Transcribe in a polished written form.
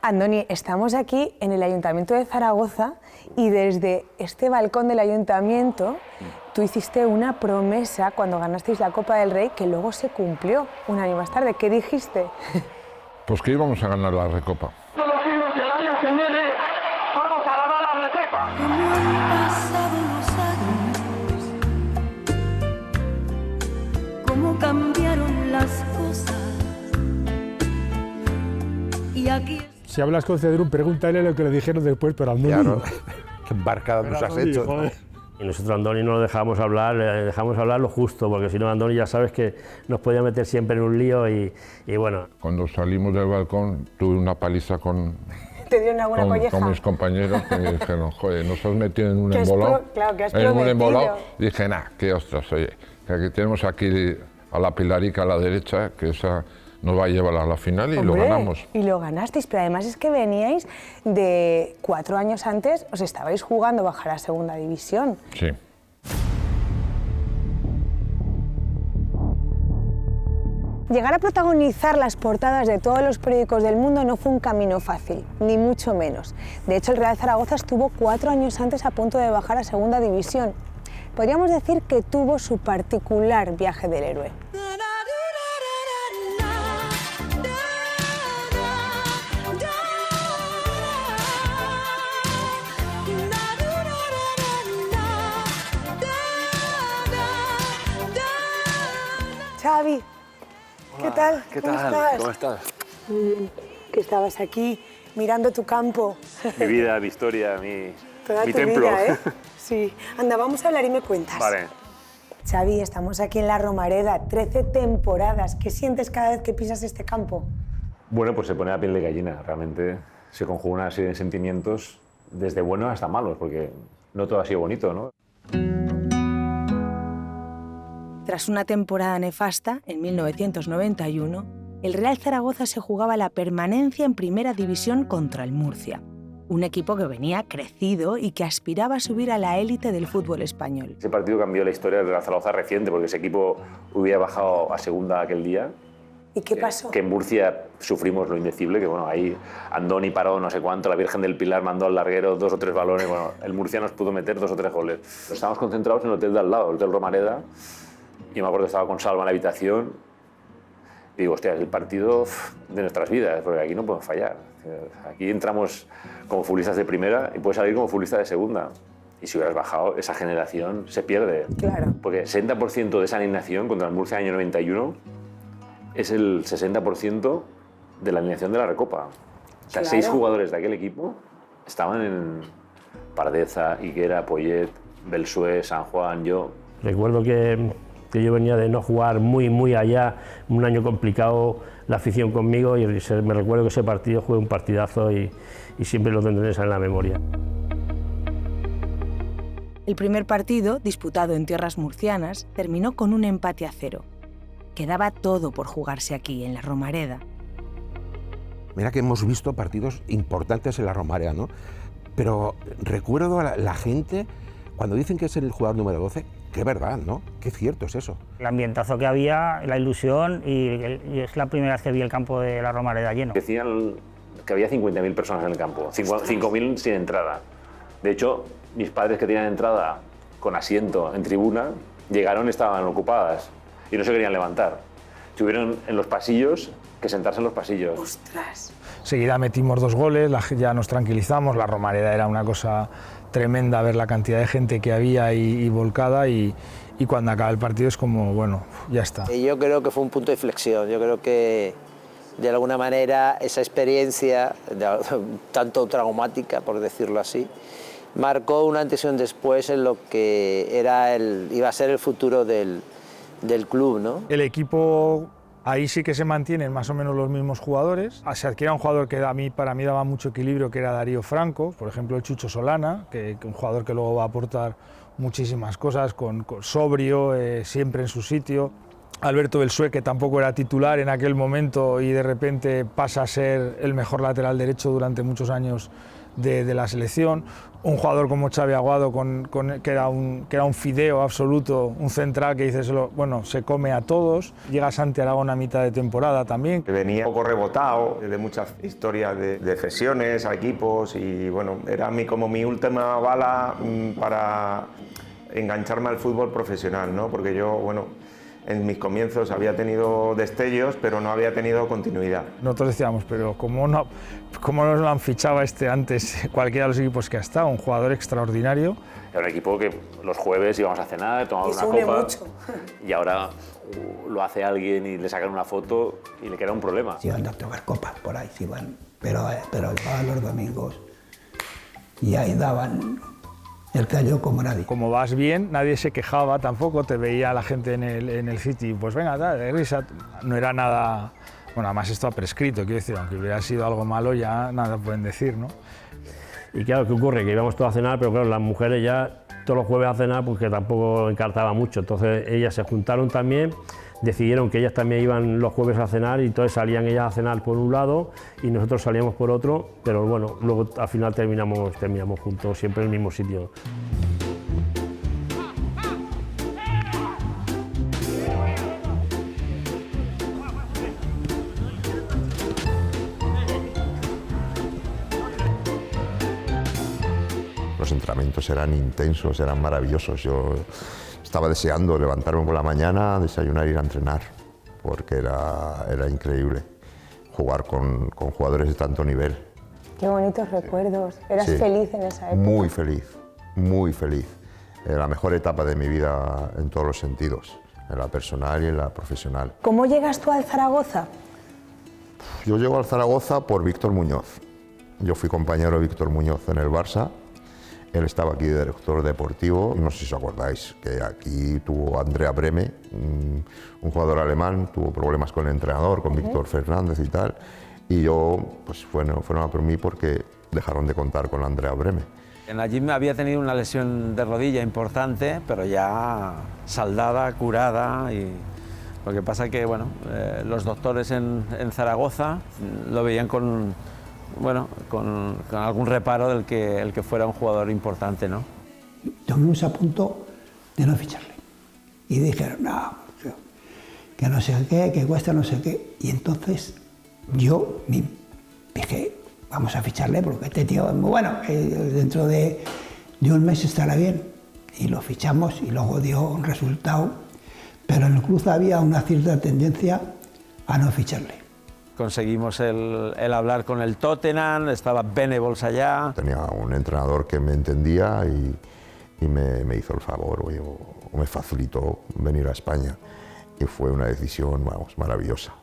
Andoni, estamos aquí en el Ayuntamiento de Zaragoza y desde este balcón del Ayuntamiento tú hiciste una promesa cuando ganasteis la Copa del Rey que luego se cumplió un año más tarde. ¿Qué dijiste? Pues que íbamos a ganar la Recopa. Todos los hijos del año que viene vamos a ganar la Recopa. Como han pasado los años, cómo cambiaron las cosas. Y aquí... Si hablas con Cedrún, pregúntale lo que le dijeron después, pero Andoni... Claro, qué embarcada nos has hecho. Joder. Y nosotros a Andoni no lo dejábamos hablar, le dejamos hablar lo justo, porque si no Andoni ya sabes que nos podía meter siempre en un lío y bueno. Cuando salimos del balcón tuve una paliza con mis compañeros que me dijeron, joder, nos has metido en un embolado. Claro, que has en un prometido. embolado. Dije, nah, qué ostras, oye, que aquí tenemos aquí a la Pilarica a la derecha, que esa nos va a llevar a la final y Hombre, lo ganamos. Y lo ganasteis, pero además es que veníais de 4 años antes, os estabais jugando bajar a segunda división. Sí. Llegar a protagonizar las portadas de todos los periódicos del mundo no fue un camino fácil, ni mucho menos. De hecho, el Real Zaragoza estuvo 4 años antes a punto de bajar a segunda división. Podríamos decir que tuvo su particular viaje del héroe. Xavi, ¿qué tal? ¿Qué ¿Cómo tal? estás? ¿Cómo estás? Muy bien, que estabas aquí mirando tu campo. Mi vida, mi historia, Toda mi tu templo. vida, ¿eh? Sí. Anda, vamos a hablar y me cuentas. Vale. Xavi, estamos aquí en la Romareda, 13 temporadas. ¿Qué sientes cada vez que pisas este campo? Bueno, pues se pone la piel de gallina. Realmente se conjuga una serie de sentimientos desde buenos hasta malos, porque no todo ha sido bonito, ¿no? Tras una temporada nefasta, en 1991, el Real Zaragoza se jugaba la permanencia en Primera División contra el Murcia, un equipo que venía crecido y que aspiraba a subir a la élite del fútbol español. Ese partido cambió la historia del Real Zaragoza reciente, porque ese equipo hubiera bajado a segunda aquel día. ¿Y qué pasó? Que en Murcia sufrimos lo indecible, que bueno, ahí Andoni paró no sé cuánto, la Virgen del Pilar mandó al larguero 2 o 3 balones, bueno, el Murcia nos pudo meter 2 o 3 goles. Estábamos concentrados en el hotel de al lado, el Hotel Romareda, y me acuerdo que estaba con Salva en la habitación y digo, hostia, es el partido de nuestras vidas, porque aquí no podemos fallar. Aquí entramos como futbolistas de primera y puedes salir como futbolista de segunda. Y si hubieras bajado, esa generación se pierde. Claro. Porque el 60% de esa alineación contra el Murcia año 91 es el 60% de la alineación de la Recopa. O sea, Claro. 6 jugadores de aquel equipo estaban en Pardeza, Higuera, Poyet, Belsué, San Juan, yo. Recuerdo que yo venía de no jugar muy allá, un año complicado, la afición conmigo, y me recuerdo que ese partido jugué un partidazo y siempre lo tendré en la memoria. El primer partido, disputado en tierras murcianas, terminó con un empate a 0. Quedaba todo por jugarse aquí, en la Romareda. Mira que hemos visto partidos importantes en la Romareda, ¿no? Pero recuerdo a la gente, cuando dicen que es el jugador número 12, qué verdad, ¿no? Qué cierto es eso. El ambientazo que había, la ilusión, y es la primera vez que vi el campo de la Romareda lleno. Decían que había 50.000 personas en el campo, 5.000 sin entrada. De hecho, mis padres que tenían entrada con asiento en tribuna, llegaron y estaban ocupadas y no se querían levantar. Tuvieron en los pasillos que sentarse en los pasillos. ¡Ostras! Seguida metimos 2 goles, ya nos tranquilizamos, la Romareda era una cosa tremenda ver la cantidad de gente que había y volcada, y cuando acaba el partido es como, bueno, ya está. Yo creo que fue un punto de inflexión, yo creo que de alguna manera esa experiencia, tanto traumática por decirlo así, marcó un antes y un después en lo que iba a ser el futuro del club, ¿no? El equipo, ahí sí que se mantienen más o menos los mismos jugadores. Se adquiere un jugador que para mí daba mucho equilibrio, que era Darío Franco, por ejemplo el Chucho Solana, que un jugador que luego va a aportar muchísimas cosas, con sobrio, siempre en su sitio. Alberto Belsué, que tampoco era titular en aquel momento y de repente pasa a ser el mejor lateral derecho durante muchos años de la selección. Un jugador como Xavi Aguado, que era un fideo absoluto, un central que dices, bueno, se come a todos. Llega Santi Aragón a mitad de temporada también. Que venía un poco rebotado de muchas historias de cesiones a equipos y bueno, era como mi última bala para engancharme al fútbol profesional, ¿no? Porque yo, bueno, en mis comienzos había tenido destellos, pero no había tenido continuidad. Nosotros decíamos, pero ¿cómo nos lo han fichado antes cualquiera de los equipos que ha estado? Un jugador extraordinario. Era un equipo que los jueves íbamos a cenar, tomábamos una copa mucho. Y ahora lo hace alguien y le sacan una foto y le queda un problema. Se iban a tocar copas por ahí, pero llegaban los domingos y ahí daban el callo como nadie. Como vas bien, nadie se quejaba tampoco, te veía la gente en el City, pues venga, de risa, no era nada. Bueno, además esto ha prescrito, quiero decir, aunque hubiera sido algo malo ya nada pueden decir, ¿no? Y claro, ¿qué ocurre? Que íbamos todos a cenar, pero claro, las mujeres ya todos los jueves a cenar, pues que tampoco encartaba mucho, entonces ellas se juntaron también, decidieron que ellas también iban los jueves a cenar y entonces salían ellas a cenar por un lado y nosotros salíamos por otro, pero bueno, luego al final terminamos juntos, siempre en el mismo sitio. Los entrenamientos eran intensos, eran maravillosos. Yo estaba deseando levantarme por la mañana, desayunar y ir a entrenar, porque era increíble jugar con jugadores de tanto nivel. Qué bonitos recuerdos. ¿Eras feliz en esa época? Muy feliz, muy feliz. Era la mejor etapa de mi vida en todos los sentidos, en la personal y en la profesional. ¿Cómo llegas tú al Zaragoza? Yo llego al Zaragoza por Víctor Muñoz. Yo fui compañero de Víctor Muñoz en el Barça. Él estaba aquí de director deportivo, no sé si os acordáis, que aquí tuvo Andrea Brehme, un jugador alemán, tuvo problemas con el entrenador, con Víctor Fernández y tal, y yo, pues fueron a por mí porque dejaron de contar con Andrea Brehme. Allí me había tenido una lesión de rodilla importante, pero ya saldada, curada, y lo que pasa que, bueno, los doctores en Zaragoza lo veían con algún reparo del que el que fuera un jugador importante, ¿no? Estuvimos a punto de no ficharle. Y dijeron, no, que no sé qué, que cuesta no sé qué. Y entonces yo dije, vamos a ficharle porque este tío es muy bueno, dentro de un mes estará bien. Y lo fichamos y luego dio un resultado. Pero en el club había una cierta tendencia a no ficharle. Conseguimos el hablar con el Tottenham, estaba Venables allá. Tenía un entrenador que me entendía y me hizo el favor o me facilitó venir a España. Y fue una decisión, vamos, maravillosa.